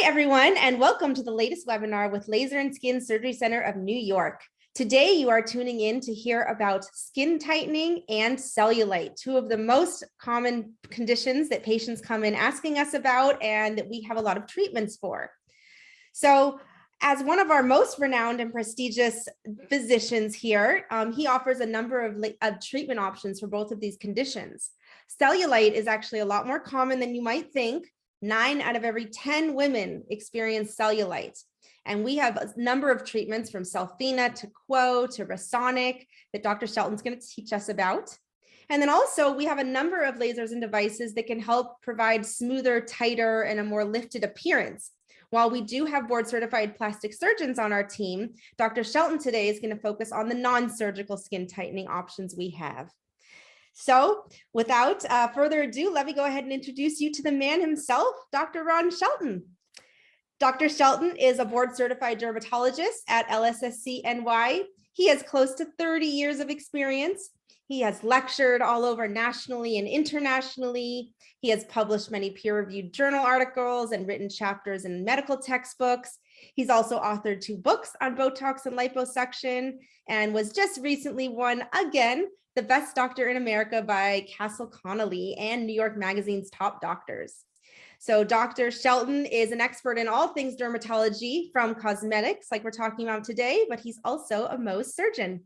everyone, and welcome to the latest webinar with Laser and Skin Surgery Center of New York. Today, you are tuning in to hear about skin tightening and cellulite, two of the most common conditions that patients come in asking us about and that we have a lot of treatments for. So, as one of our most renowned and prestigious physicians here, he offers a number of treatment options for both of these conditions. Cellulite is actually a lot more common than you might think. 9 out of every 10 women experience cellulite. And we have a number of treatments from Selfina to Quo to Resonic that Dr. Shelton's going to teach us about. And then also we have a number of lasers and devices that can help provide smoother, tighter, and a more lifted appearance. While we do have board certified plastic surgeons on our team, Dr. Shelton today is going to focus on the non-surgical skin tightening options we have. So without further ado, let me go ahead and introduce you to the man himself, Dr. Ron Shelton. Dr. Shelton is a board certified dermatologist at LSSC NY. He has close to 30 years of experience. He has lectured all over nationally and internationally. He has published many peer-reviewed journal articles and written chapters in medical textbooks. He's also authored 2 books on Botox and liposuction and was just recently won again the Best Doctor in America by Castle Connolly and New York Magazine's Top Doctors. So Dr. Shelton is an expert in all things dermatology, from cosmetics like we're talking about today, but he's also a Mohs surgeon.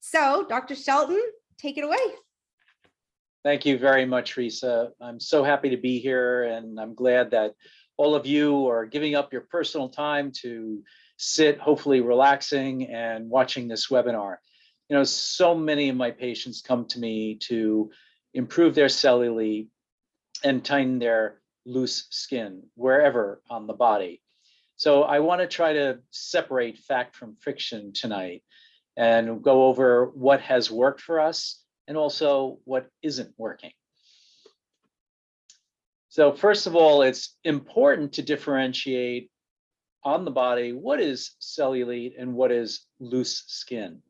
So Dr. Shelton, take it away. Thank you very much, Risa. I'm so happy to be here, and I'm glad that all of you are giving up your personal time to sit, hopefully relaxing and watching this webinar. You know, so many of my patients come to me to improve their cellulite and tighten their loose skin wherever on the body. So I want to try to separate fact from fiction tonight and go over what has worked for us and also what isn't working. So first of all, it's important to differentiate on the body what is cellulite and what is loose skin.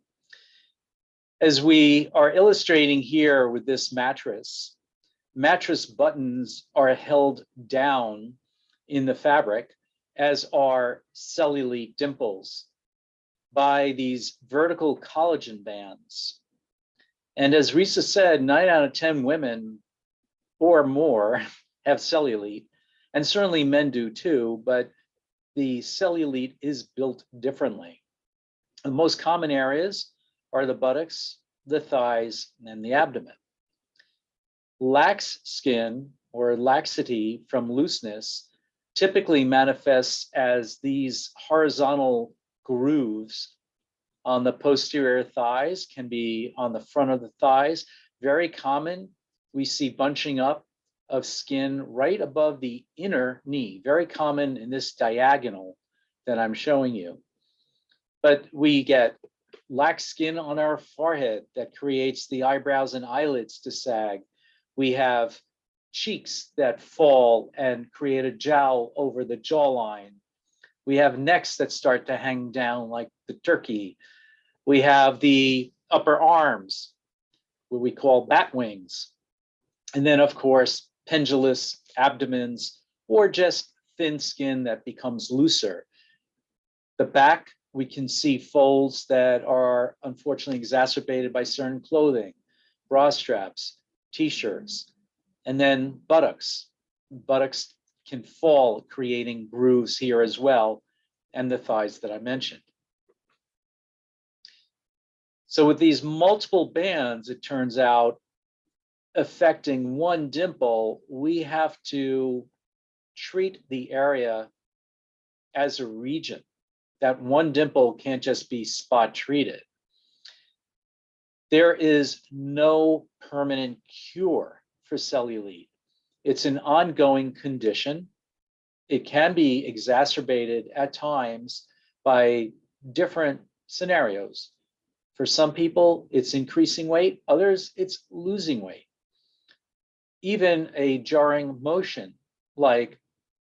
As we are illustrating here with this mattress buttons are held down in the fabric, as are cellulite dimples, by these vertical collagen bands. And as Risa said, 9 out of 10 women or more have cellulite, and certainly men do too, but the cellulite is built differently. The most common areas are the buttocks, the thighs, and the abdomen. Lax skin or laxity from looseness typically manifests as these horizontal grooves on the posterior thighs, can be on the front of the thighs. Very common, we see bunching up of skin right above the inner knee, very common in this diagonal that I'm showing you. But we get lax skin on our forehead that creates the eyebrows and eyelids to sag. We have cheeks that fall and create a jowl over the jawline. We have necks that start to hang down like the turkey. We have the upper arms, what we call bat wings. And then, of course, pendulous abdomens, or just thin skin that becomes looser. The back, we can see folds that are unfortunately exacerbated by certain clothing, bra straps, t-shirts, and then buttocks. Buttocks can fall, creating grooves here as well, and the thighs that I mentioned. So with these multiple bands, it turns out, affecting one dimple, we have to treat the area as a region. That one dimple can't just be spot treated. There is no permanent cure for cellulite. It's an ongoing condition. It can be exacerbated at times by different scenarios. For some people, it's increasing weight. Others, it's losing weight. Even a jarring motion, like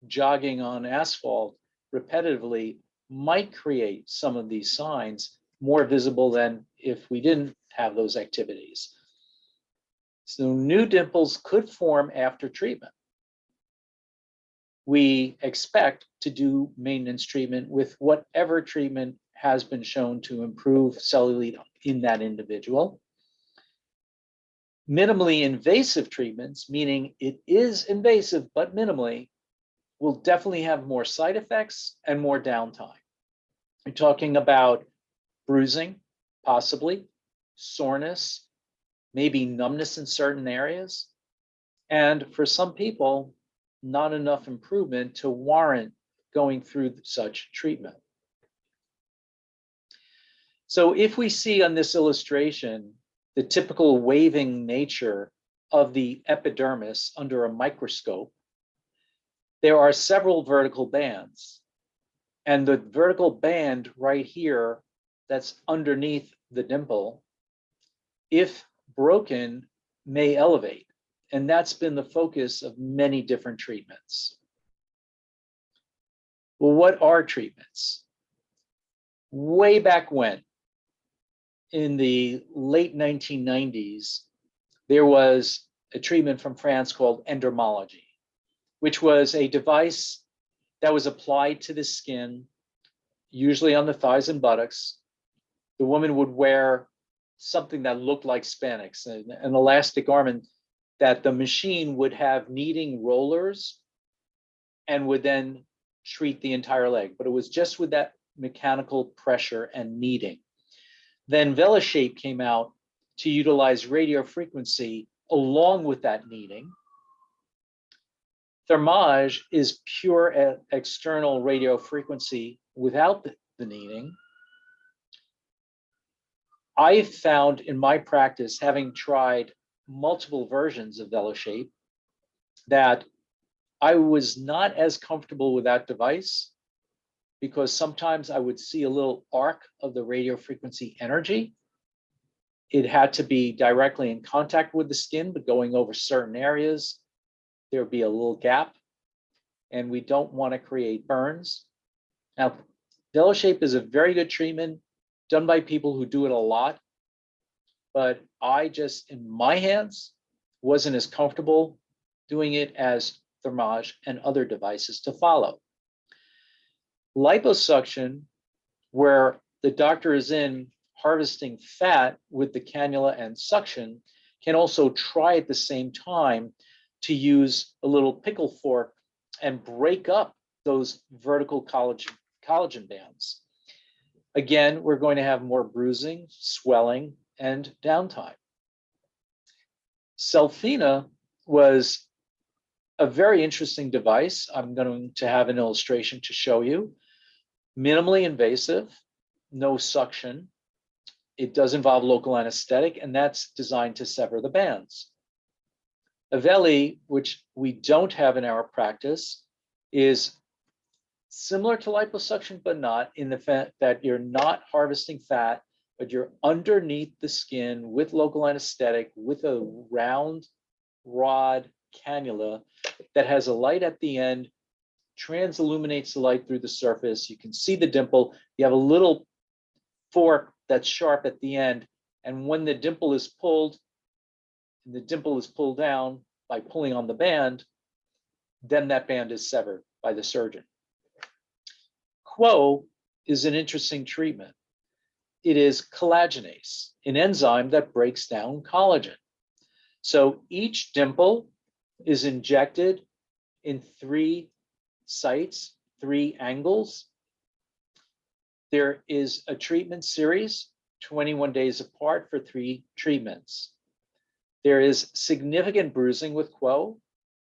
jogging on asphalt repetitively, might create some of these signs more visible than if we didn't have those activities. So new dimples could form after treatment. we expect to do maintenance treatment with whatever treatment has been shown to improve cellulite in that individual. Minimally invasive treatments, meaning it is invasive but minimally, will definitely have more side effects and more downtime. You're talking about bruising, possibly, soreness, maybe numbness in certain areas, and for some people, not enough improvement to warrant going through such treatment. So if we see on this illustration the typical waving nature of the epidermis under a microscope, there are several vertical bands. And the vertical band right here that's underneath the dimple, if broken, may elevate. And that's been the focus of many different treatments. Well, what are treatments? Way back when, in the late 1990s, there was a treatment from France called endermology, which was a device that was applied to the skin, usually on the thighs and buttocks. The woman would wear something that looked like spandex, an elastic garment that the machine would have kneading rollers and would then treat the entire leg. But it was just with that mechanical pressure and kneading. Then VeloShape came out to utilize radio frequency along with that kneading. Thermage is pure external radio frequency without the kneading. I found in my practice, having tried multiple versions of VeloShape, that I was not as comfortable with that device because sometimes I would see a little arc of the radio frequency energy. It had to be directly in contact with the skin, but going over certain areas, there would be a little gap, and we don't want to create burns. Now, VeloShape is a very good treatment done by people who do it a lot, but I just, in my hands, wasn't as comfortable doing it as Thermage and other devices to follow. Liposuction, where the doctor is in harvesting fat with the cannula and suction, can also try at the same time to use a little pickle fork and break up those vertical collagen bands. Again, we're going to have more bruising, swelling, and downtime. Selfina was a very interesting device. I'm going to have an illustration to show you. Minimally invasive, no suction. It does involve local anesthetic, and that's designed to sever the bands. Aveli, which we don't have in our practice, is similar to liposuction, but not, in the fact that you're not harvesting fat, but you're underneath the skin with local anesthetic, with a round rod cannula that has a light at the end, transilluminates the light through the surface. You can see the dimple. You have a little fork that's sharp at the end. And when the dimple is pulled, and the dimple is pulled down by pulling on the band, then that band is severed by the surgeon. Quo is an interesting treatment. It is collagenase, an enzyme that breaks down collagen. So each dimple is injected in 3 sites, 3 angles. There is a treatment series, 21 days apart for 3 treatments. There is significant bruising with Quo,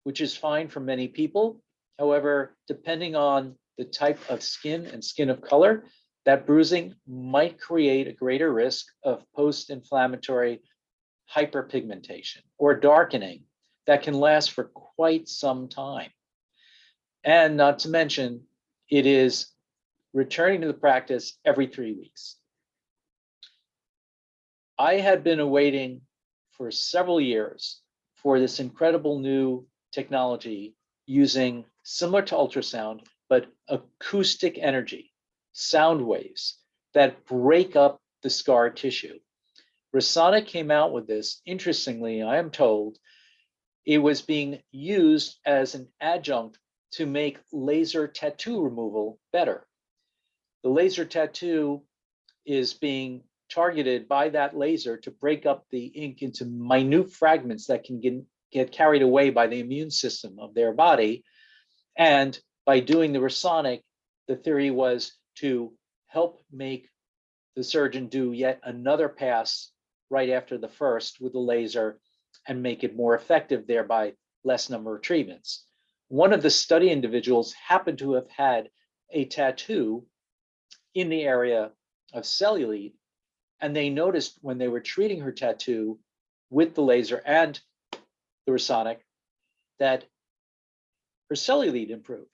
which is fine for many people. However, depending on the type of skin and skin of color, that bruising might create a greater risk of post-inflammatory hyperpigmentation or darkening that can last for quite some time. And not to mention, it is returning to the practice every 3 weeks. I had been awaiting for several years for this incredible new technology using, similar to ultrasound, but acoustic energy, sound waves that break up the scar tissue. Resonic came out with this. Interestingly, I am told, it was being used as an adjunct to make laser tattoo removal better. The laser tattoo is being targeted by that laser to break up the ink into minute fragments that can get carried away by the immune system of their body. And by doing the resonic, the theory was to help make the surgeon do yet another pass right after the first with the laser and make it more effective, thereby less number of treatments. One of the study individuals happened to have had a tattoo in the area of cellulite, and they noticed when they were treating her tattoo with the laser and the resonic that her cellulite improved.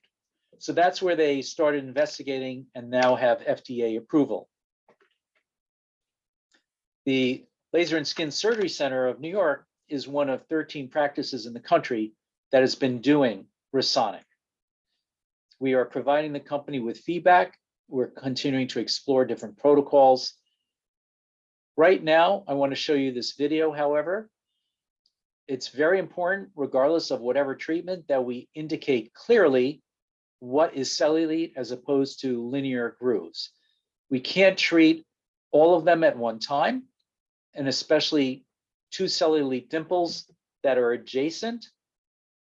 So that's where they started investigating and now have FDA approval. The Laser and Skin Surgery Center of New York is one of 13 practices in the country that has been doing resonic. We are providing the company with feedback. We're continuing to explore different protocols. Right now, I want to show you this video, however. It's very important, regardless of whatever treatment, that we indicate clearly what is cellulite as opposed to linear grooves. We can't treat all of them at one time, and especially two cellulite dimples that are adjacent,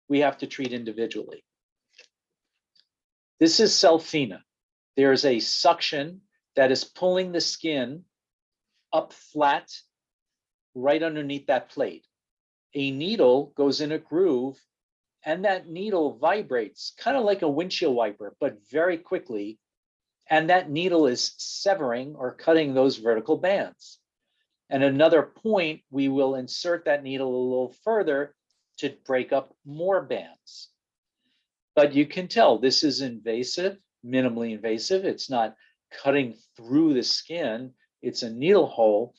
we have to treat individually. This is Selfina. There is a suction that is pulling the skin up flat right underneath that plate. A needle goes in a groove, and that needle vibrates kind of like a windshield wiper, but very quickly. And that needle is severing or cutting those vertical bands. At another point, we will insert that needle a little further to break up more bands. But you can tell this is invasive, minimally invasive. It's not cutting through the skin. It's a needle hole,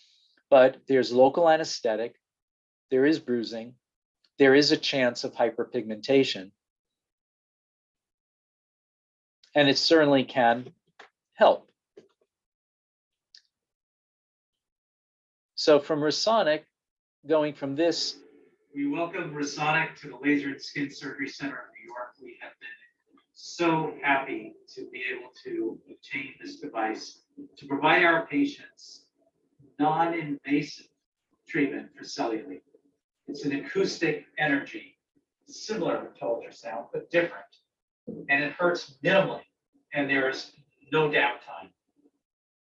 but there's local anesthetic. There is bruising. There is a chance of hyperpigmentation. And it certainly can help. So from resonic, going from this. We welcome Resonic to the Laser and Skin Surgery Center of New York. We have been so happy to be able to obtain this device to provide our patients non-invasive treatment for cellulite. It's an acoustic energy, similar to ultrasound, but different. And it hurts minimally, and there's no downtime.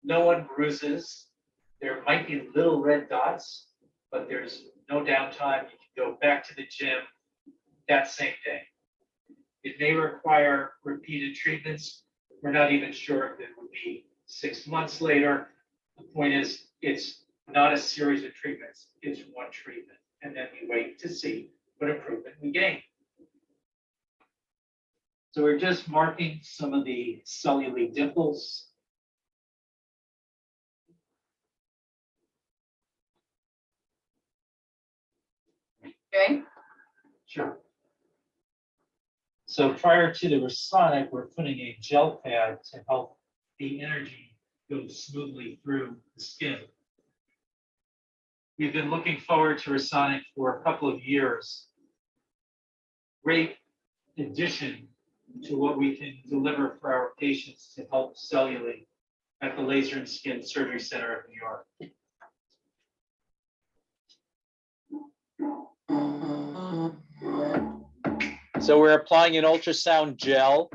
No one bruises. There might be little red dots, but there's no downtime. You can go back to the gym that same day. It may require repeated treatments. We're not even sure if it would be 6 months later. The point is, it's not a series of treatments. It's one treatment. And then we wait to see what improvement we gain. So we're just marking some of the cellulite dimples. Okay. Sure. So prior to the Resonic, we're putting a gel pad to help the energy go smoothly through the skin. We've been looking forward to Resonic for a couple of years. Great addition to what we can deliver for our patients to help cellulite at the Laser and Skin Surgery Center of New York. So we're applying an ultrasound gel.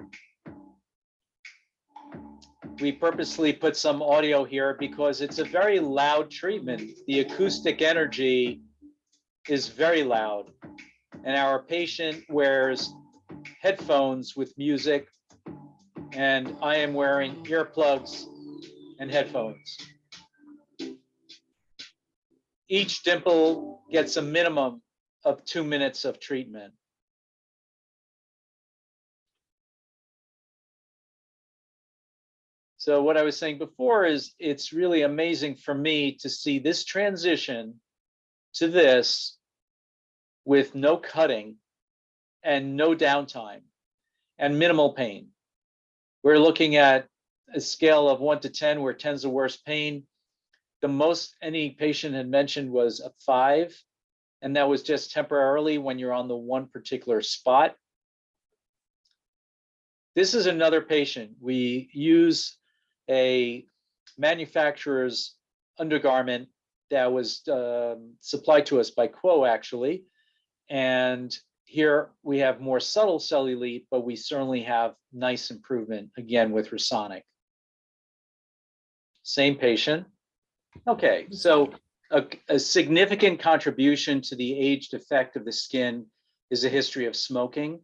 We purposely put some audio here because it's a very loud treatment. The acoustic energy is very loud. And our patient wears headphones with music, and I am wearing earplugs and headphones. Each dimple gets a minimum of 2 minutes of treatment. So what I was saying before is it's really amazing for me to see this transition to this with no cutting and no downtime and minimal pain. We're looking at a scale of 1 to 10, where 10's the worst pain. The most any patient had mentioned was a 5, and that was just temporarily when you're on the one particular spot. This is another patient. We use a manufacturer's undergarment that was supplied to us by Quo, actually. And here we have more subtle cellulite, but we certainly have nice improvement, again, with resonic. Same patient. Okay, so a significant contribution to the aged effect of the skin is a history of smoking.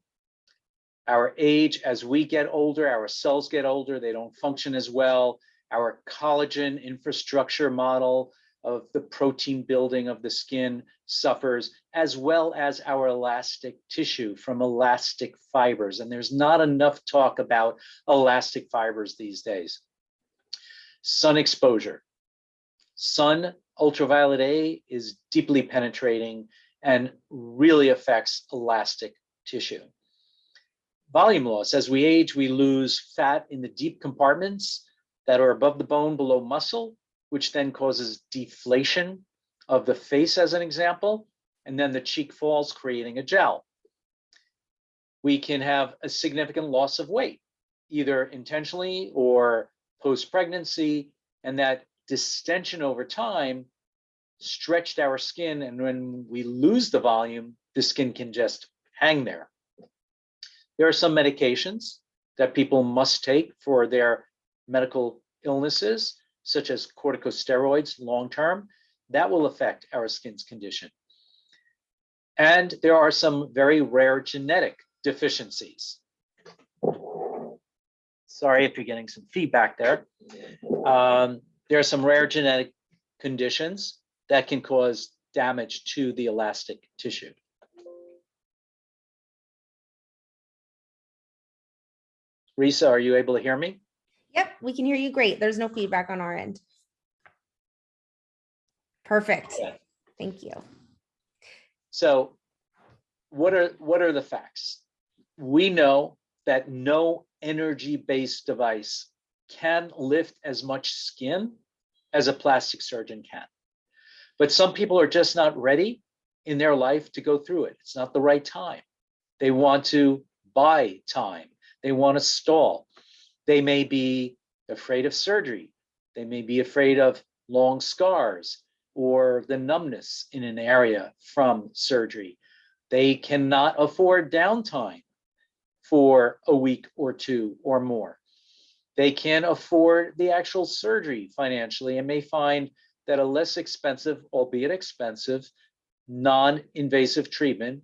Our age, as we get older, our cells get older, they don't function as well. Our collagen infrastructure model of the protein building of the skin suffers, as well as our elastic tissue from elastic fibers. And there's not enough talk about elastic fibers these days. Sun exposure. Sun ultraviolet A is deeply penetrating and really affects elastic tissue. Volume loss. As we age, we lose fat in the deep compartments that are above the bone, below muscle, which then causes deflation of the face, as an example, and then the cheek falls, creating a jowl. We can have a significant loss of weight, either intentionally or post-pregnancy, and that distension over time stretched our skin, and when we lose the volume, the skin can just hang there. There are some medications that people must take for their medical illnesses, such as corticosteroids long-term, that will affect our skin's condition. And there are some very rare genetic deficiencies. Sorry if you're getting some feedback there. There are some rare genetic conditions that can cause damage to the elastic tissue. Risa, are you able to hear me? Yep, we can hear you great. There's no feedback on our end. Perfect. Okay. Thank you. So what are the facts? We know that no energy-based device can lift as much skin as a plastic surgeon can. But some people are just not ready in their life to go through it. It's not the right time. They want to buy time. They want to stall. They may be afraid of surgery. They may be afraid of long scars or the numbness in an area from surgery. They cannot afford downtime for a week or two or more. They can't afford the actual surgery financially and may find that a less expensive, albeit expensive, non-invasive treatment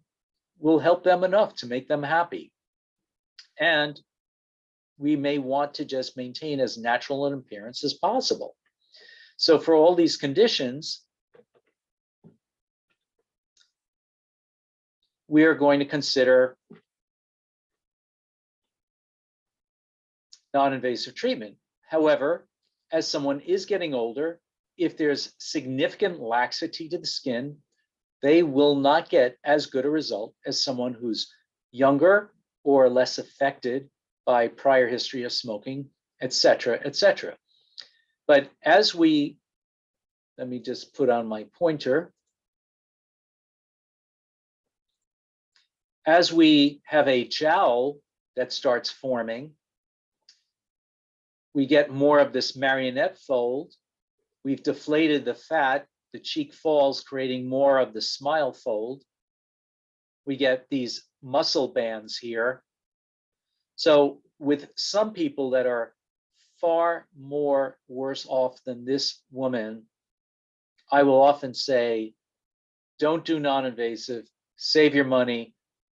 will help them enough to make them happy. And we may want to just maintain as natural an appearance as possible. So for all these conditions, we are going to consider non-invasive treatment. However, as someone is getting older, if there's significant laxity to the skin, they will not get as good a result as someone who's younger or less affected by prior history of smoking, et cetera, et cetera. But as we, let me just put on my pointer. As we have a jowl that starts forming, we get more of this marionette fold. We've deflated the fat, the cheek falls, creating more of the smile fold. We get these muscle bands here. So with some people that are far more worse off than this woman, I will often say, don't do non-invasive, save your money,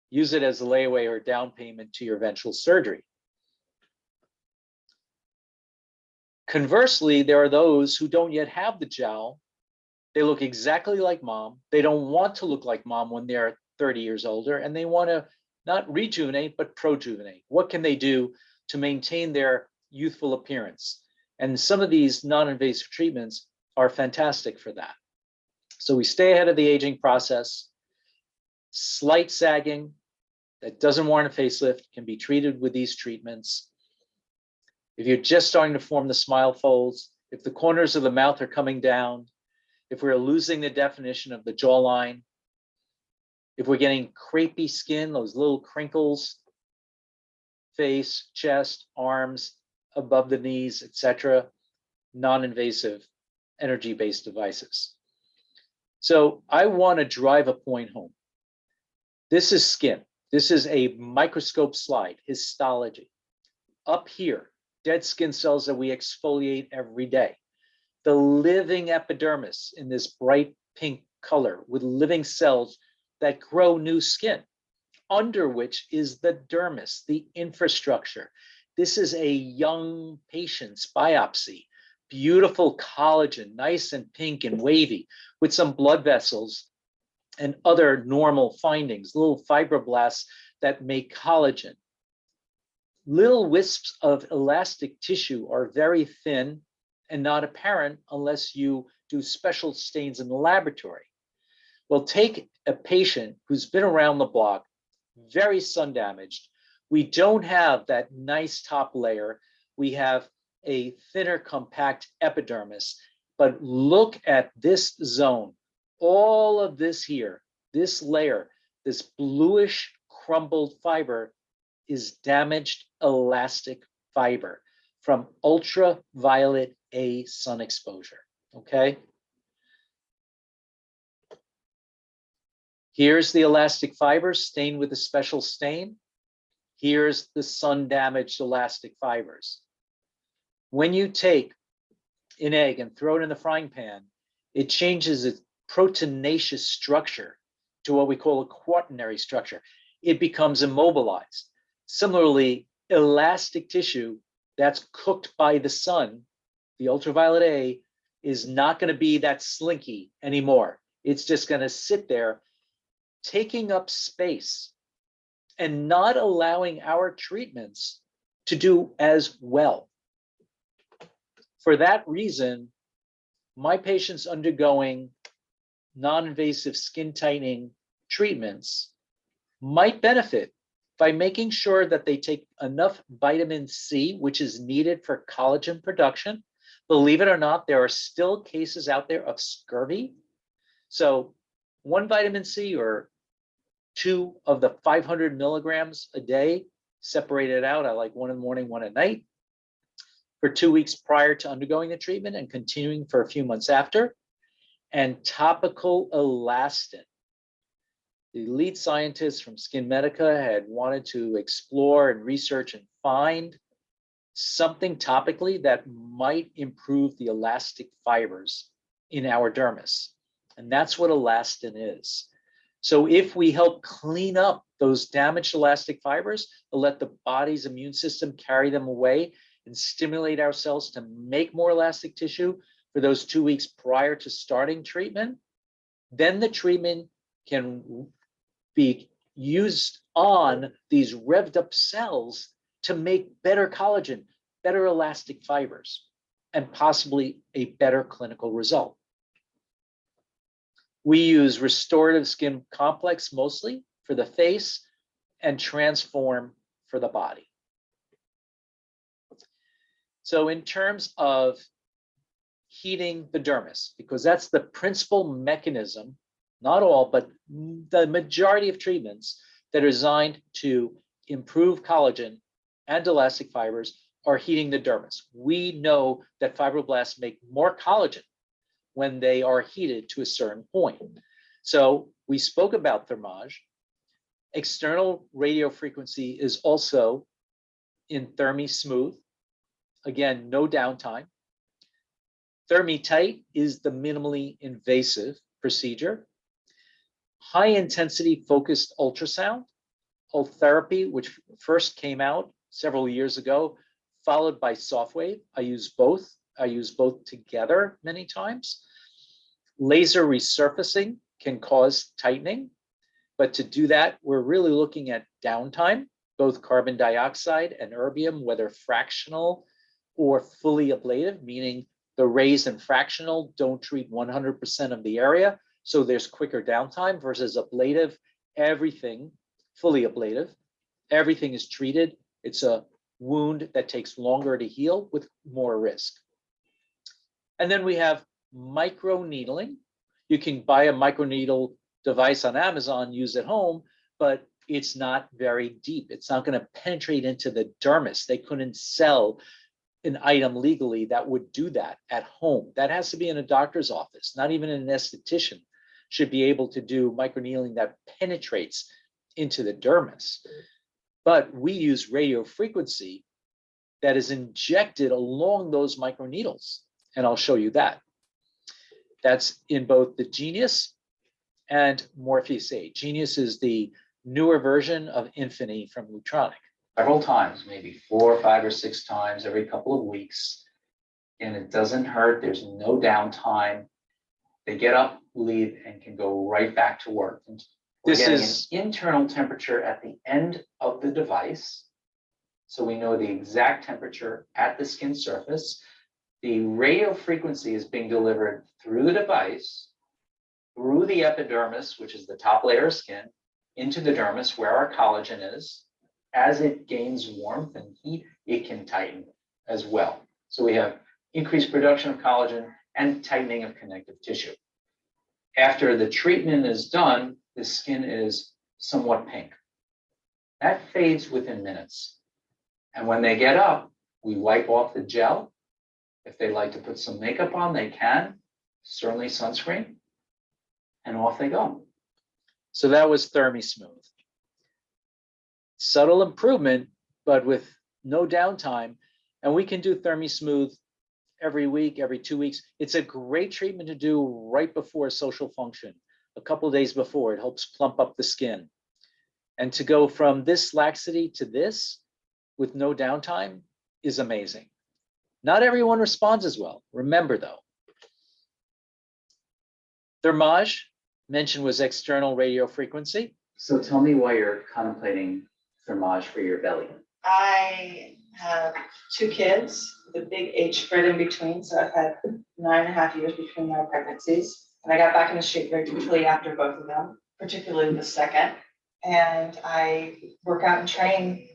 use it as a layaway or down payment to your eventual surgery. Conversely, there are those who don't yet have the jowl. They look exactly like mom. They don't want to look like mom when they're 30 years older, and they want to not rejuvenate, but projuvenate. What can they do to maintain their youthful appearance? And some of these non-invasive treatments are fantastic for that. So we stay ahead of the aging process. Slight sagging that doesn't warrant a facelift can be treated with these treatments. If you're just starting to form the smile folds, if the corners of the mouth are coming down, if we're losing the definition of the jawline, if we're getting crepey skin, those little crinkles, face, chest, arms, above the knees, etc. Non-invasive energy-based devices. So I want to drive a point home. This is skin. This is a microscope slide, histology. Up here, dead skin cells that we exfoliate every day. The living epidermis in this bright pink color with living cells that grow new skin, under which is the dermis, the infrastructure. This is a young patient's biopsy. Beautiful collagen, nice and pink and wavy, with some blood vessels and other normal findings, little fibroblasts that make collagen. Little wisps of elastic tissue are very thin and not apparent unless you do special stains in the laboratory. Well, take a patient who's been around the block, very sun damaged. We don't have that nice top layer. We have a thinner, compact epidermis, but look at this zone. All of this here, this layer, this bluish crumbled fiber is damaged elastic fiber from ultraviolet A sun exposure, okay? Here's the elastic fibers stained with a special stain. Here's the sun damaged elastic fibers. When you take an egg and throw it in the frying pan, it changes its proteinaceous structure to what we call a quaternary structure. It becomes immobilized. Similarly, elastic tissue that's cooked by the sun, the ultraviolet A, is not going to be that slinky anymore. It's just going to sit there, taking up space and not allowing our treatments to do as well. For that reason, my patients undergoing non-invasive skin tightening treatments might benefit by making sure that they take enough vitamin C, which is needed for collagen production. Believe it or not, there are still cases out there of scurvy. So one vitamin C or 2 of the 500 milligrams a day, separated out. I like 1 in the morning, 1 at night, for 2 weeks prior to undergoing the treatment and continuing for a few months after. And topical elastin. The lead scientists from Skin Medica had wanted to explore and research and find something topically that might improve the elastic fibers in our dermis. And that's what elastin is. So if we help clean up those damaged elastic fibers, we'll let the body's immune system carry them away and stimulate our cells to make more elastic tissue for those 2 weeks prior to starting treatment, then the treatment can be used on these revved up cells to make better collagen, better elastic fibers, and possibly a better clinical result. We use restorative skin complex mostly for the face and transform for the body. So in terms of heating the dermis, because that's the principal mechanism, not all, but the majority of treatments that are designed to improve collagen and elastic fibers are heating the dermis. We know that fibroblasts make more collagen when they are heated to a certain point. So we spoke about thermage. External radio frequency is also in Thermi Smooth. Again, no downtime. Thermi Tight is the minimally invasive procedure. High intensity focused ultrasound, therapy, which first came out several years ago, followed by soft wave. I use both. I use both together many times. Laser resurfacing can cause tightening, but to do that, we're really looking at downtime, both carbon dioxide and erbium, whether fractional or fully ablative, meaning the rays and fractional don't treat 100% of the area, so there's quicker downtime versus ablative, everything, fully ablative, everything is treated. It's a wound that takes longer to heal with more risk. And then we have microneedling. You can buy a microneedle device on Amazon, use at home, but it's not very deep. It's not going to penetrate into the dermis. They couldn't sell an item legally that would do that at home. That has to be in a doctor's office. Not even an esthetician should be able to do microneedling that penetrates into the dermis. But we use radio frequency that is injected along those microneedles. And I'll show you that. That's in both the Genius and Morpheus 8. Genius is the newer version of Infinity from Lutronic. Several times, maybe 4 or 5 or 6 times every couple of weeks. And it doesn't hurt. There's no downtime. They get up, leave, and can go right back to work. And this is an internal temperature at the end of the device. So we know the exact temperature at the skin surface. The radio frequency is being delivered through the device, through the epidermis, which is the top layer of skin, into the dermis where our collagen is. As it gains warmth and heat, it can tighten as well. So we have increased production of collagen and tightening of connective tissue. After the treatment is done, the skin is somewhat pink. That fades within minutes. And when they get up, we wipe off the gel. If they like to put some makeup on, they can, certainly sunscreen, and off they go. So that was ThermiSmooth. Subtle improvement, but with no downtime. And we can do ThermiSmooth every week, every 2 weeks. It's a great treatment to do right before a social function, a couple of days before. It helps plump up the skin. And to go from this laxity to this with no downtime is amazing. Not everyone responds as well. Remember though, thermage mentioned was external radio frequency. So tell me why you're contemplating thermage for your belly. I have 2 kids with a big age spread in between. So I've had 9.5 years between my pregnancies. And I got back into shape very quickly after both of them, particularly the second. And I work out and train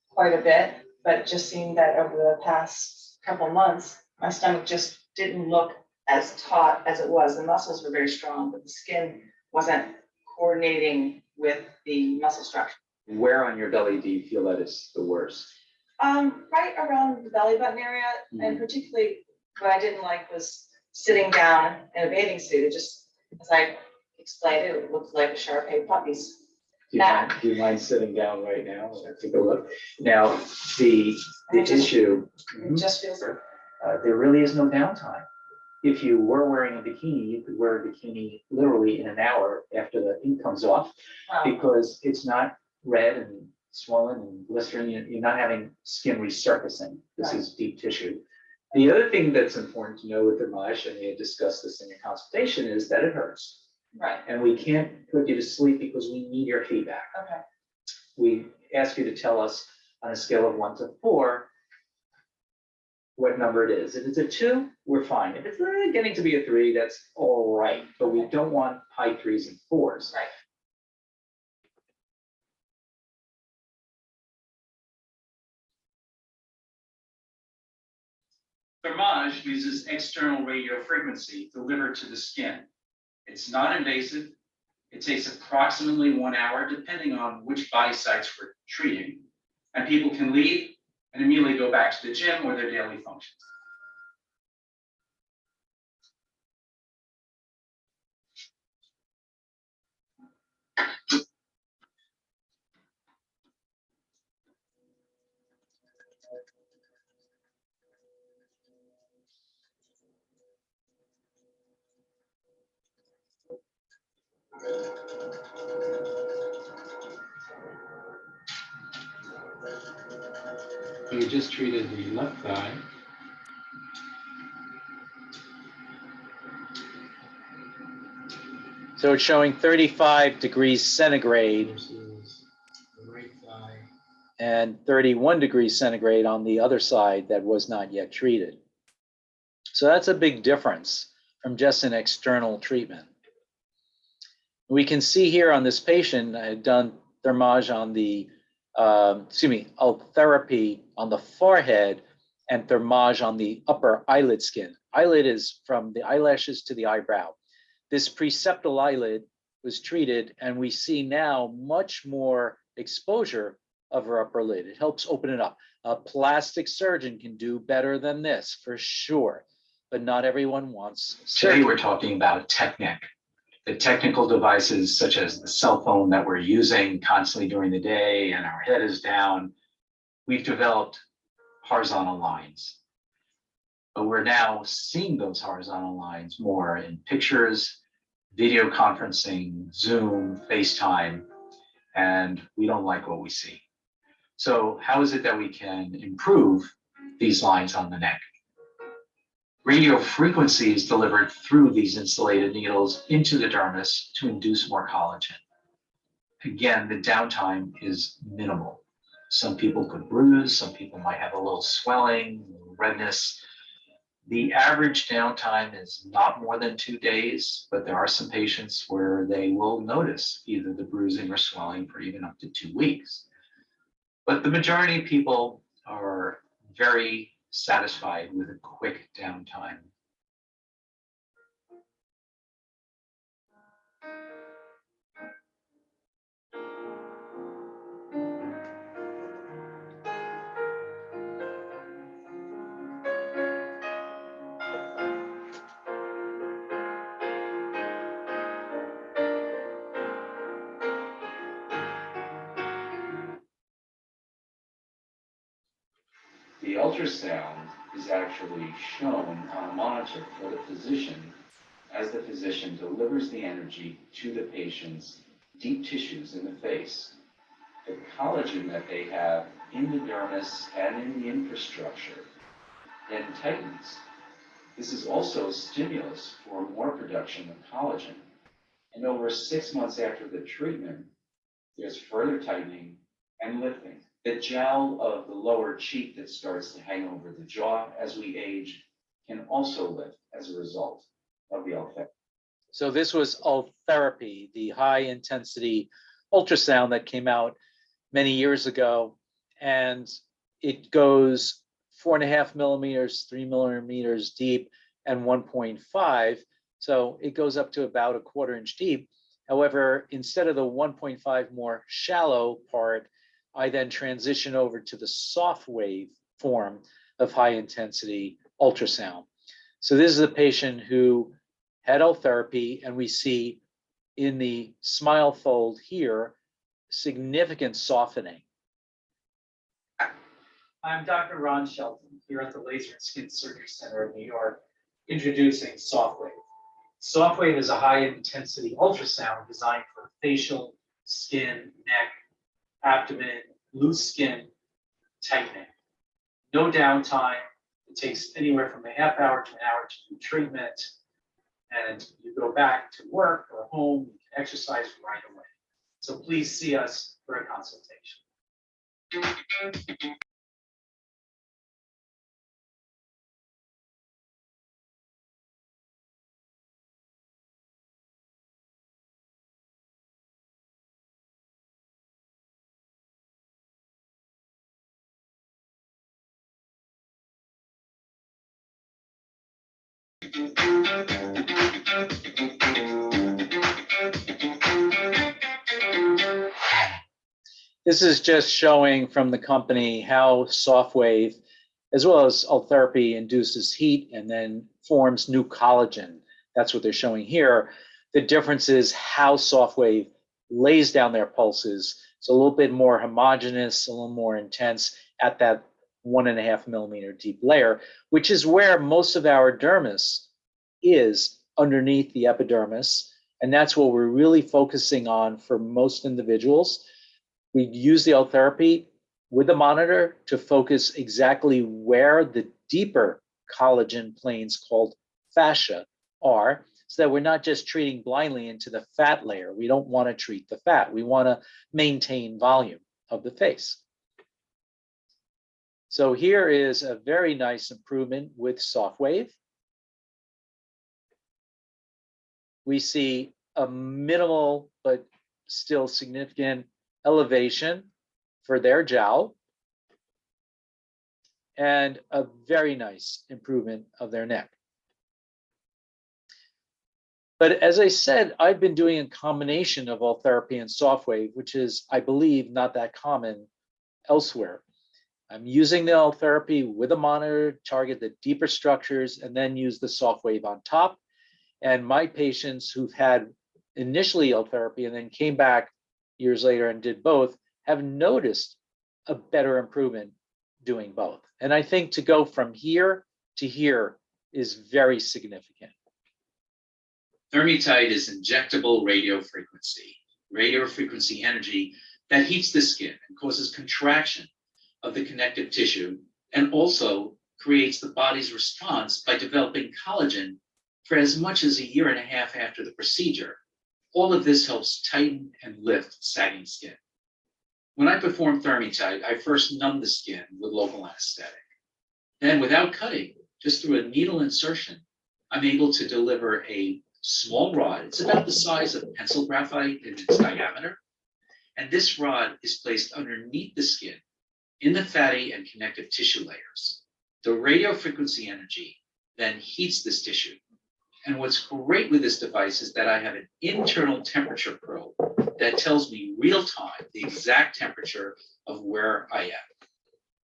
quite a bit, but just seeing that over the past couple of months, my stomach just didn't look as taut as it was. The muscles were very strong, but the skin wasn't coordinating with the muscle structure. Where on your belly do you feel that it's the worst? Right around the belly button area, and particularly what I didn't like was sitting down in a bathing suit. It just, as I explained it, it looked like a Shar-Pei puppy's. Do you mind sitting down right now? Take a look. Now, the issue, It just feels. there really is no downtime. If you were wearing a bikini, you could wear a bikini literally in an hour after the ink comes off, because it's not red and swollen and blistering. You're not having skin resurfacing. This is deep tissue. The other thing that's important to know with thermage, and you discussed this in your consultation, is that it hurts. Right. And we can't put you to sleep because we need your feedback. Okay. We ask you to tell us on a scale of 1 to 4 what number it is. If it's a 2, we're fine. If it's getting to be a 3, that's all right. But we don't want high 3s and 4s. Right. Thermage uses external radio frequency delivered to the skin. It's not invasive. It takes approximately 1 hour, depending on which body sites we're treating. And people can leave and immediately go back to the gym or their daily functions. You just treated the left thigh. So it's showing 35 degrees centigrade Versus the right thigh. and 31 degrees centigrade on the other side that was not yet treated. So that's a big difference from just an external treatment. We can see here on this patient, I had done thermage on the, therapy on the forehead and thermage on the upper eyelid skin. Eyelid is from the eyelashes to the eyebrow. This preceptal eyelid was treated, and we see now much more exposure of our upper lid. It helps open it up. A plastic surgeon can do better than this for sure, but not everyone wants Today surgery. we're talking about Tightenening. The technical devices such as the cell phone that we're using constantly during the day and our head is down, we've developed horizontal lines. But we're now seeing those horizontal lines more in pictures, video conferencing, Zoom, FaceTime, and we don't like what we see. So how is it that we can improve these lines on the neck? Radio frequency is delivered through these insulated needles into the dermis to induce more collagen. Again, the downtime is minimal. Some people could bruise, some people might have a little swelling, a little redness. The average downtime is not more than 2 days, but there are some patients where they will notice either the bruising or swelling for even up to 2 weeks. But the majority of people are very satisfied with a quick downtime. The ultrasound is actually shown on a monitor for the physician as the physician delivers the energy to the patient's deep tissues in the face. The collagen that they have in the dermis and in the infrastructure then tightens. This is also a stimulus for more production of collagen. And over 6 months after the treatment, there's further tightening and lifting. The jowl of the lower cheek that starts to hang over the jaw as we age can also lift as a result of the ultratherapy. So this was Ultherapy, the high intensity ultrasound that came out many years ago, and it goes 4.5 millimeters, 3 millimeters deep, and 1.5. So it goes up to about 1/4 inch deep. However, instead of the 1.5 more shallow part, I then transition over to the soft wave form of high intensity ultrasound. So this is a patient who had Ultherapy, and we see in the smile fold here, significant softening. I'm Dr. Ron Shelton here at the Laser and Skin Surgery Center of New York, introducing SoftWave. SoftWave is a high-intensity ultrasound designed for facial, skin, neck, abdomen, loose skin tightening. No downtime. It takes anywhere from a half hour to an hour to do treatment, and you go back to work or home, you can exercise right away. So please see us for a consultation. This is just showing from the company how SoftWave, as well as Ultherapy, induces heat and then forms new collagen. That's what they're showing here. The difference is how SoftWave lays down their pulses. It's a little bit more homogeneous, a little more intense at that 1.5 millimeter deep layer, which is where most of our dermis is, underneath the epidermis. And that's what we're really focusing on for most individuals. We use the Ultherapy with the monitor to focus exactly where the deeper collagen planes called fascia are, so that we're not just treating blindly into the fat layer. We don't want to treat the fat. We want to maintain volume of the face. So here is a very nice improvement with SoftWave. We see a minimal but still significant elevation for their jowl, and a very nice improvement of their neck. But as I said, I've been doing a combination of Ultherapy and Softwave, which is, I believe, not that common elsewhere. I'm using the Ultherapy with a monitor to target the deeper structures and then use the Softwave on top. And my patients who've had initially Ultherapy and then came back years later and did both have noticed a better improvement doing both. And I think to go from here to here is very significant. Thermitite is injectable radiofrequency energy that heats the skin and causes contraction of the connective tissue, and also creates the body's response by developing collagen for as much as 1.5 years after the procedure. All of this helps tighten and lift sagging skin. When I perform Thermitite, I first numb the skin with local anesthetic. Then, without cutting, just through a needle insertion, I'm able to deliver a small rod. It's about the size of pencil graphite in its diameter. And this rod is placed underneath the skin in the fatty and connective tissue layers. The radiofrequency energy then heats this tissue. And what's great with this device is that I have an internal temperature probe that tells me real time the exact temperature of where I am.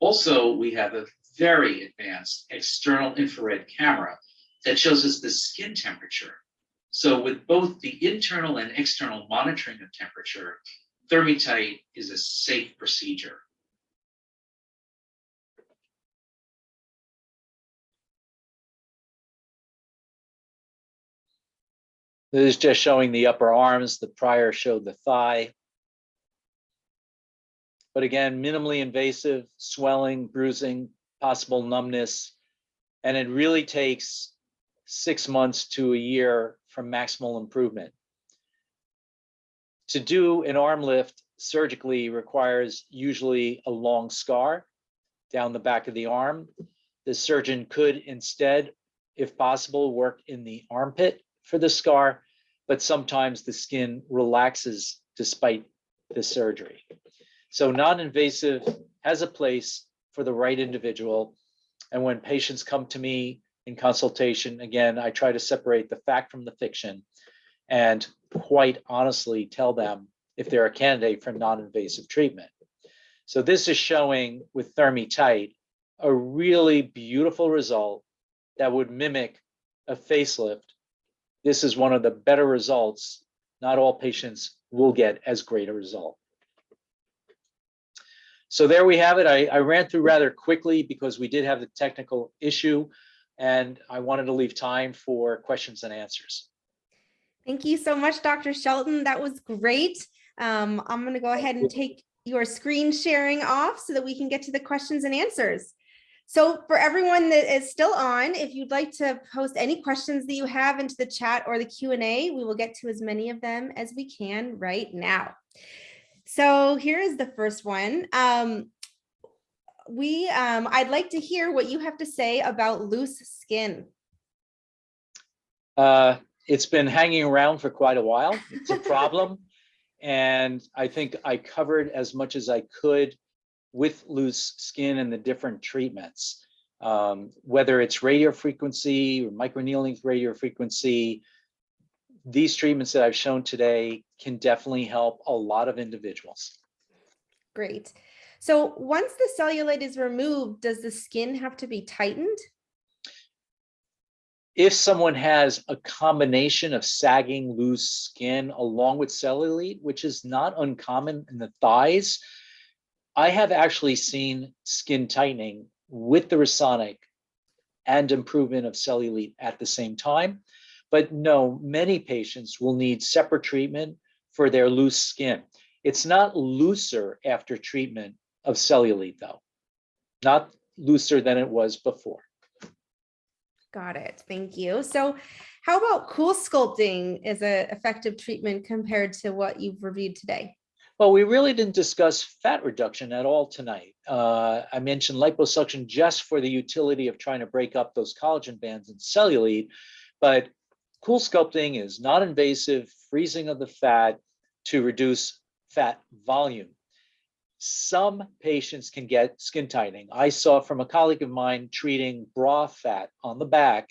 Also, we have a very advanced external infrared camera that shows us the skin temperature. So with both the internal and external monitoring of temperature, Thermitite is a safe procedure. This is just showing the upper arms. The prior showed the thigh. But again, minimally invasive, swelling, bruising, possible numbness. And it really takes 6 months to 1 year for maximal improvement. To do an arm lift surgically requires usually a long scar down the back of the arm. The surgeon could instead, if possible, work in the armpit for the scar, but sometimes the skin relaxes despite the surgery. So non-invasive has a place for the right individual. And when patients come to me in consultation, again, I try to separate the fact from the fiction and quite honestly tell them if they're a candidate for non-invasive treatment. So this is showing with Thermitite a really beautiful result that would mimic a facelift. This is one of the better results. Not all patients will get as great a result. So there we have it. I ran through rather quickly because we did have the technical issue and I wanted to leave time for questions and answers. Thank you so much, Dr. Shelton. That was great. I'm going to go ahead and take your screen sharing off so that we can get to the questions and answers. So for everyone that is still on, if you'd like to post any questions that you have into the chat or the Q&A, we will get to as many of them as we can right now. So here is the first one. I'd like to hear what you have to say about loose skin. It's been hanging around for quite a while. It's a problem. And I think I covered as much as I could with loose skin and the different treatments, whether it's radiofrequency or microneedling radiofrequency. These treatments that I've shown today can definitely help a lot of individuals. Great. So once the cellulite is removed, does the skin have to be tightened? If someone has a combination of sagging, loose skin along with cellulite, which is not uncommon in the thighs, I have actually seen skin tightening with the resonic and improvement of cellulite at the same time. But no, many patients will need separate treatment for their loose skin. It's not looser after treatment of cellulite, though. Not looser than it was before. Got it. Thank you. So how about cool sculpting as an effective treatment compared to what you've reviewed today? Well, we really didn't discuss fat reduction at all tonight. I mentioned liposuction just for the utility of trying to break up those collagen bands and cellulite, but cool sculpting is non-invasive freezing of the fat to reduce fat volume. Some patients can get skin tightening. I saw from a colleague of mine treating bra fat on the back,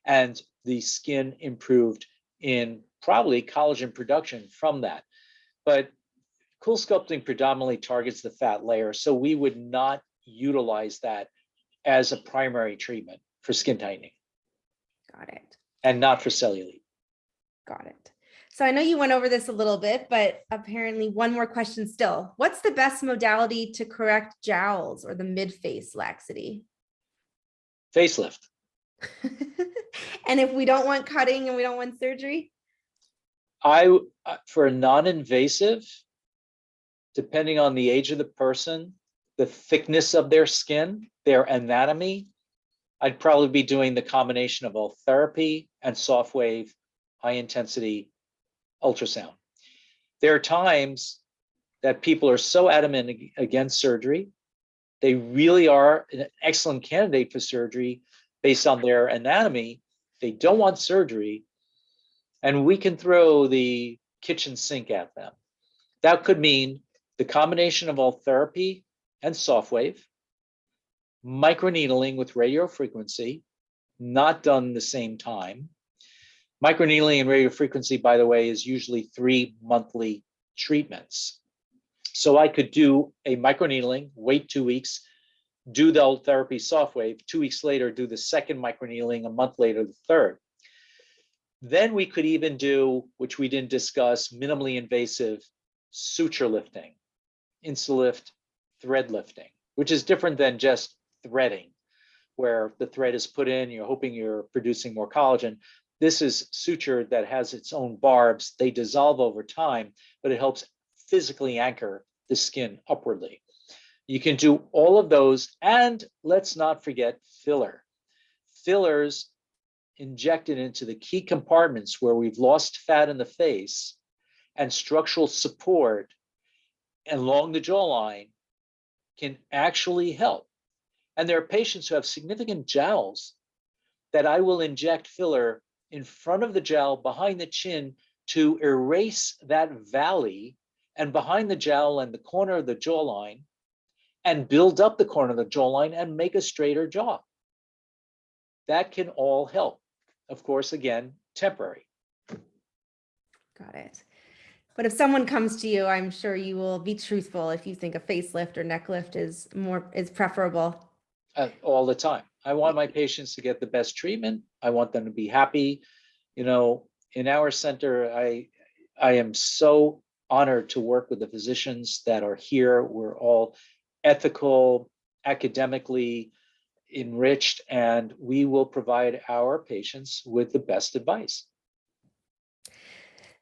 and the skin improved in probably collagen production from that. But cool sculpting predominantly targets the fat layer, so we would not utilize that as a primary treatment for skin tightening. Got it. And not for cellulite. Got it. So I know you went over this a little bit, but apparently one more question still. What's the best modality to correct jowls or the mid-face laxity? Facelift. And if we don't want cutting and we don't want surgery? For non-invasive, depending on the age of the person, the thickness of their skin, their anatomy, I'd probably be doing the combination of both therapy and soft wave, high intensity ultrasound. There are times that people are so adamant against surgery. They really are an excellent candidate for surgery based on their anatomy. They don't want surgery, and we can throw the kitchen sink at them. That could mean the combination of all therapy and soft wave, microneedling with radiofrequency, not done the same time. Microneedling and radiofrequency, by the way, is usually 3 monthly treatments. So I could do a microneedling, wait 2 weeks, do the old therapy soft wave, 2 weeks later, do the second microneedling, a month later, the third. Then we could even do, which we didn't discuss, minimally invasive suture lifting, Insulift thread lifting, which is different than just threading, where the thread is put in, you're hoping you're producing more collagen. This is suture that has its own barbs. They dissolve over time, but it helps physically anchor the skin upwardly. You can do all of those, and let's not forget filler. Fillers injected into the key compartments where we've lost fat in the face and structural support along the jawline can actually help. And there are patients who have significant jowls that I will inject filler in front of the jowl behind the chin to erase that valley and behind the jowl and the corner of the jawline and build up the corner of the jawline and make a straighter jaw. That can all help. Of course, again, temporary. Got it. But if someone comes to you, I'm sure you will be truthful if you think a facelift or neck lift is preferable. All the time. I want my patients to get the best treatment. I want them to be happy. You know, in our center, I am so honored to work with the physicians that are here. We're all ethical, academically enriched, and we will provide our patients with the best advice.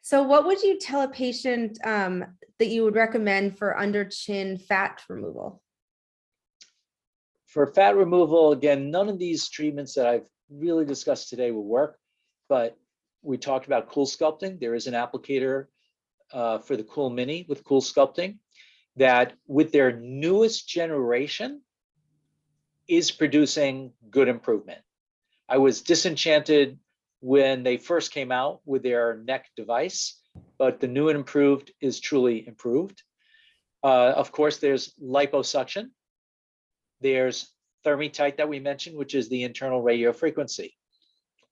So what would you tell a patient that you would recommend for under chin fat removal? For fat removal, again, none of these treatments that I've really discussed today will work, but we talked about cool sculpting. There is an applicator for the Cool Mini with cool sculpting that with their newest generation is producing good improvement. I was disenchanted when they first came out with their neck device, but the new and improved is truly improved. Of course, there's liposuction. There's ThermiteTight that we mentioned, which is the internal radiofrequency.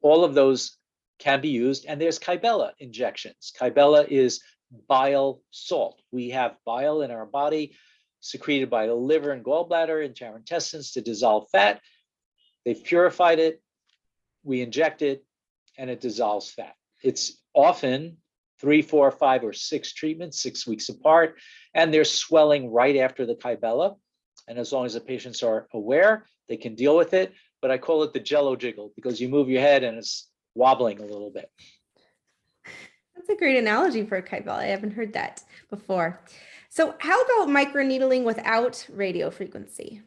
All of those can be used, and there's Kybella injections. Kybella is bile salt. We have bile in our body secreted by the liver and gallbladder into our intestines to dissolve fat. They've purified it, we inject it, and it dissolves fat. It's often 3, 4, 5, or 6 treatments, 6 weeks apart, and there's swelling right after the Kybella. And as long as the patients are aware, they can deal with it. But I call it the Jello jiggle because you move your head and it's wobbling a little bit. That's a great analogy for a Kybella. I haven't heard that before. So how about microneedling without radiofrequency?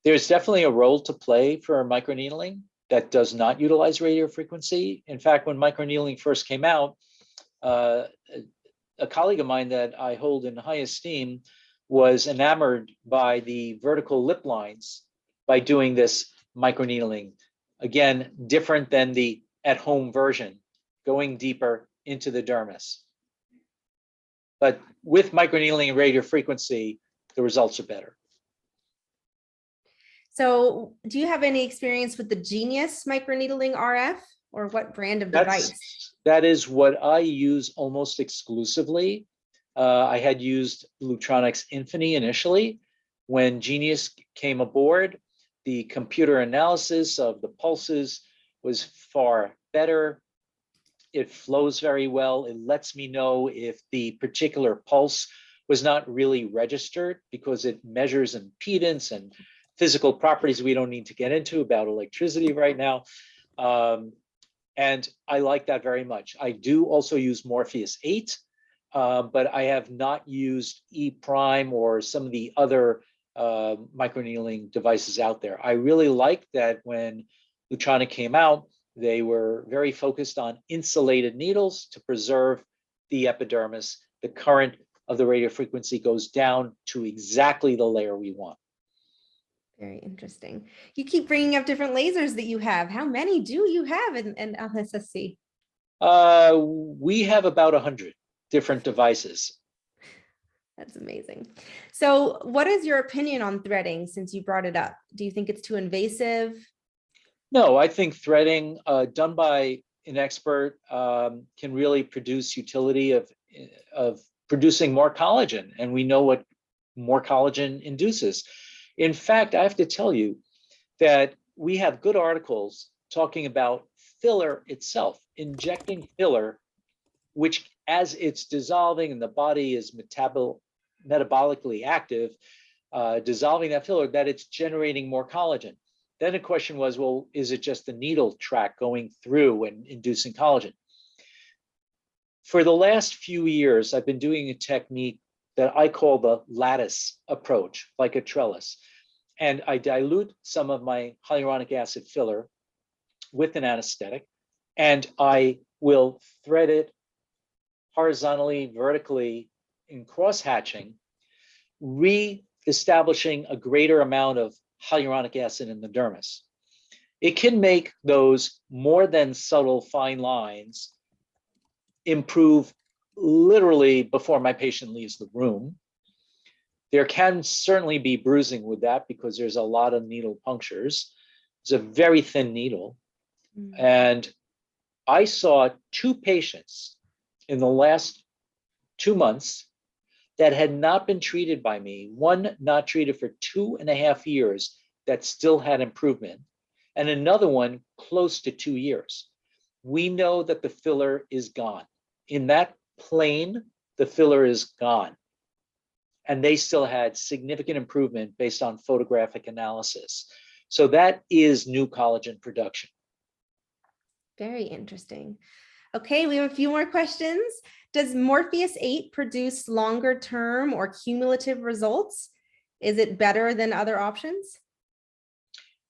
There's definitely a role to play for microneedling that does not utilize radiofrequency. In fact, when microneedling first came out, a colleague of mine that I hold in high esteem was enamored by the vertical lip lines by doing this microneedling. Again, different than the at-home version, going deeper into the dermis. But with microneedling and radiofrequency, the results are better. So do you have any experience with the Genius microneedling RF, or what brand of device? That is what I use almost exclusively. I had used Lutronics Infinity initially. When Genius came aboard, the computer analysis of the pulses was far better. It flows very well. It lets me know if the particular pulse was not really registered because it measures impedance and physical properties we don't need to get into about electricity right now. And I like that very much. I do also use Morpheus 8, but I have not used E Prime or some of the other microneedling devices out there. I really like that when Lutronic came out, they were very focused on insulated needles to preserve the epidermis. The current of the radiofrequency goes down to exactly the layer we want. Very interesting. You keep bringing up different lasers that you have. How many do you have in LSSC? We have about 100 different devices. That's amazing. So what is your opinion on threading since you brought it up? Do you think it's too invasive? No, I think threading done by an expert can really produce utility of producing more collagen, and we know what more collagen induces. In fact, I have to tell you that we have good articles talking about filler itself, injecting filler, which as it's dissolving and the body is metabolically active, dissolving that filler, that it's generating more collagen. Then the question was, well, is it just the needle track going through and inducing collagen? For the last few years, I've been doing a technique that I call the lattice approach, like a trellis. And I dilute some of my hyaluronic acid filler with an anesthetic, and I will thread it horizontally, vertically in cross-hatching, re-establishing a greater amount of hyaluronic acid in the dermis. It can make those more than subtle fine lines improve literally before my patient leaves the room. There can certainly be bruising with that because there's a lot of needle punctures. It's a very thin needle. And I saw 2 patients in the last 2 months that had not been treated by me, one not treated for 2.5 years that still had improvement, and another one close to 2 years. We know that the filler is gone. In that plane, the filler is gone. And they still had significant improvement based on photographic analysis. So that is new collagen production. Very interesting. Okay, we have a few more questions. Does Morpheus 8 produce longer term or cumulative results? Is it better than other options?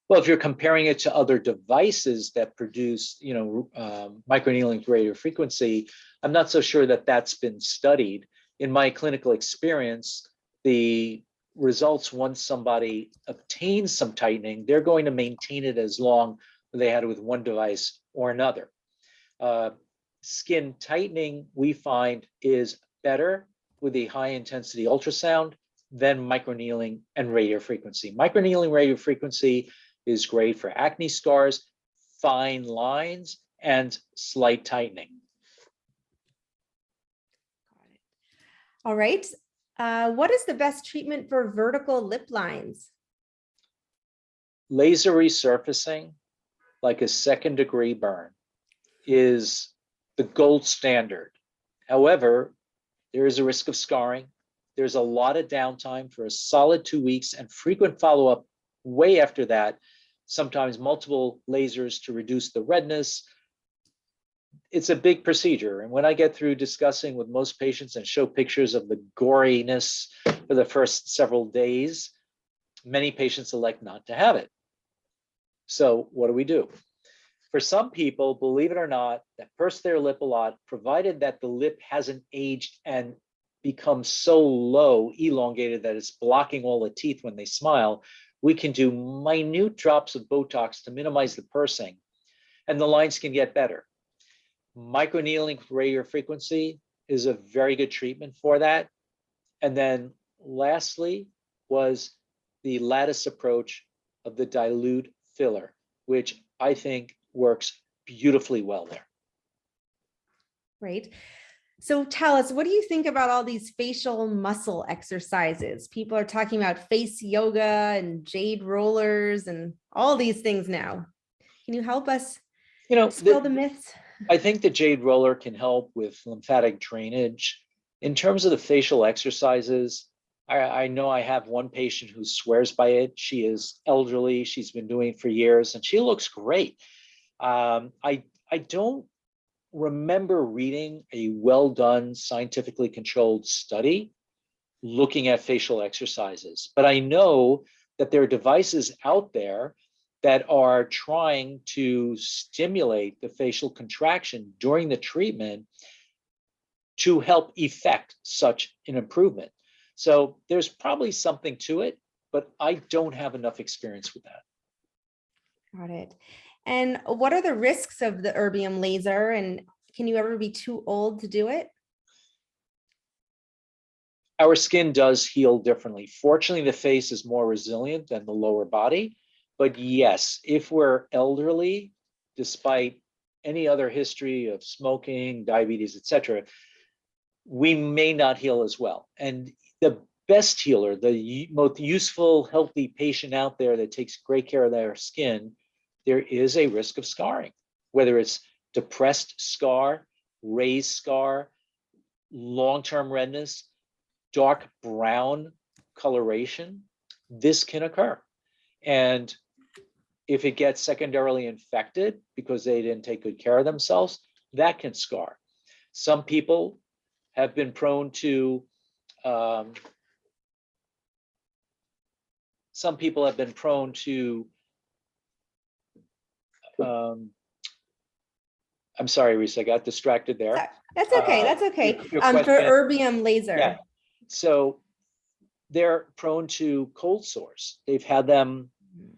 Well, if you're comparing it to other devices that produce, microneedling radiofrequency, I'm not so sure that that's been studied. In my clinical experience, the results, once somebody obtains some tightening, they're going to maintain it as long as they had it with one device or another. Skin tightening, we find, is better with the high intensity ultrasound than microneedling and radiofrequency. Microneedling radiofrequency is great for acne scars, fine lines, and slight tightening. All right. What is the best treatment for vertical lip lines? Laser resurfacing, like a second-degree burn, is the gold standard. However, there is a risk of scarring. There's a lot of downtime for a solid 2 weeks and frequent follow-up way after that, sometimes multiple lasers to reduce the redness. It's a big procedure. And when I get through discussing with most patients and show pictures of the goriness for the first several days, many patients elect not to have it. So what do? For some people, believe it or not, that purse their lip a lot, provided that the lip hasn't aged and become so low, elongated, that it's blocking all the teeth when they smile, we can do minute drops of Botox to minimize the pursing, and the lines can get better. Microneedling radiofrequency is a very good treatment for that. And then lastly was the lattice approach of the dilute filler, which I think works beautifully well there. Great. So tell us, what do you think about all these facial muscle exercises? People are talking about face yoga and jade rollers and all these things now. Can you help us dispel the myths? I think the jade roller can help with lymphatic drainage. In terms of the facial exercises, I know I have one patient who swears by it. She is elderly. She's been doing it for years and she looks great. I don't remember reading a well-done, scientifically controlled study looking at facial exercises, but I know that there are devices out there that are trying to stimulate the facial contraction during the treatment to help effect such an improvement. So there's probably something to it, but I don't have enough experience with that. Got it. And what are the risks of the erbium laser, and can you ever be too old to do it? Our skin does heal differently. Fortunately, the face is more resilient than the lower body. But yes, if we're elderly, despite any other history of smoking, diabetes, etc., we may not heal as well. And the best healer, the most useful, healthy patient out there that takes great care of their skin, there is a risk of scarring, whether it's depressed scar, raised scar, long-term redness, dark brown coloration. This can occur. And if it gets secondarily infected because they didn't take good care of themselves, that can scar. Some people have been prone to I'm sorry, Risa, I got distracted there. That's okay. That's okay. Your For question, erbium laser. yeah. So they're prone to cold sores. They've had them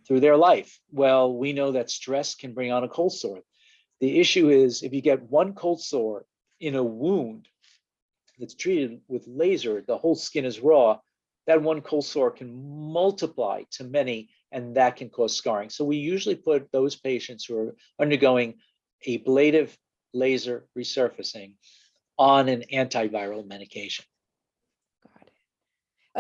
through their life. Well, we know that stress can bring on a cold sore. The issue is if you get one cold sore in a wound that's treated with laser, the whole skin is raw, that one cold sore can multiply to many, and that can cause scarring. So we usually put those patients who are undergoing ablative laser resurfacing on an antiviral medication. Got it.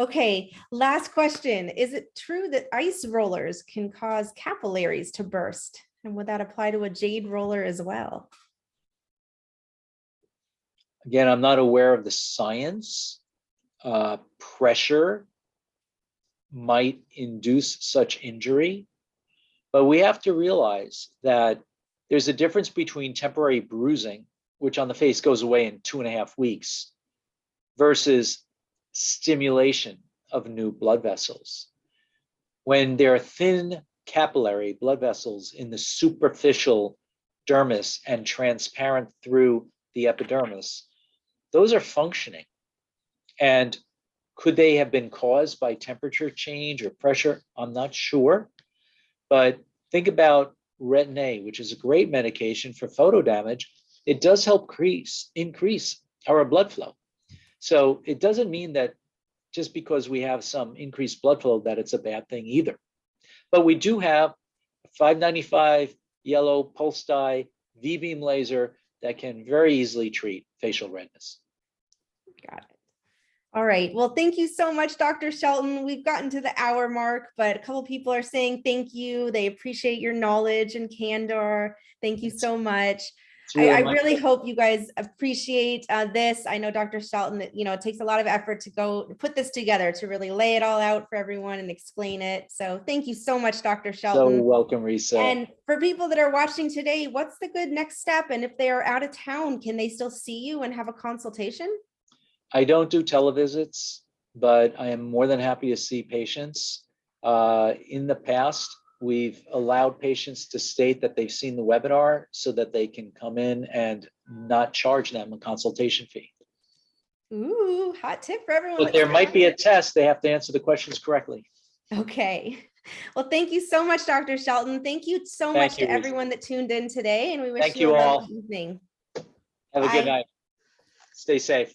Okay, last question. Is it true that ice rollers can cause capillaries to burst? And would that apply to a jade roller as well? Again, I'm not aware of the science. Pressure might induce such injury, but we have to realize that there's a difference between temporary bruising, which on the face goes away in 2.5 weeks, versus stimulation of new blood vessels. When there are thin capillary blood vessels in the superficial dermis and transparent through the epidermis, those are functioning. And could they have been caused by temperature change or pressure? I'm not sure. But think about Retin-A, which is a great medication for photo damage. It does help increase our blood flow. So it doesn't mean that just because we have some increased blood flow that it's a bad thing either. But we do have a 595 yellow pulse dye V-beam laser that can very easily treat facial redness. Got it. All right. Well, thank you so much, Dr. Shelton. We've gotten to the hour mark, but a couple people are saying thank you. They appreciate your knowledge and candor. Thank you so much. I really hope you guys appreciate this. I know Dr. Shelton, it takes a lot of effort to go put this together, to really lay it all out for everyone and explain it. So thank you so much, Dr. Shelton. So welcome, Risa. And for people that are watching today, what's the good next step? And if they are out of town, can they still see you and have a consultation? I don't do televisits, but I am more than happy to see patients. In the past, we've allowed patients to state that they've seen the webinar so that they can come in and not charge them a consultation fee. Ooh, hot tip for everyone. But there might be a test. They have to answer the questions correctly. Okay. Well, thank you so much, Dr. Shelton. Thank you so much to everyone that tuned in today, and we wish you a lovely evening. Have a good night. Stay safe.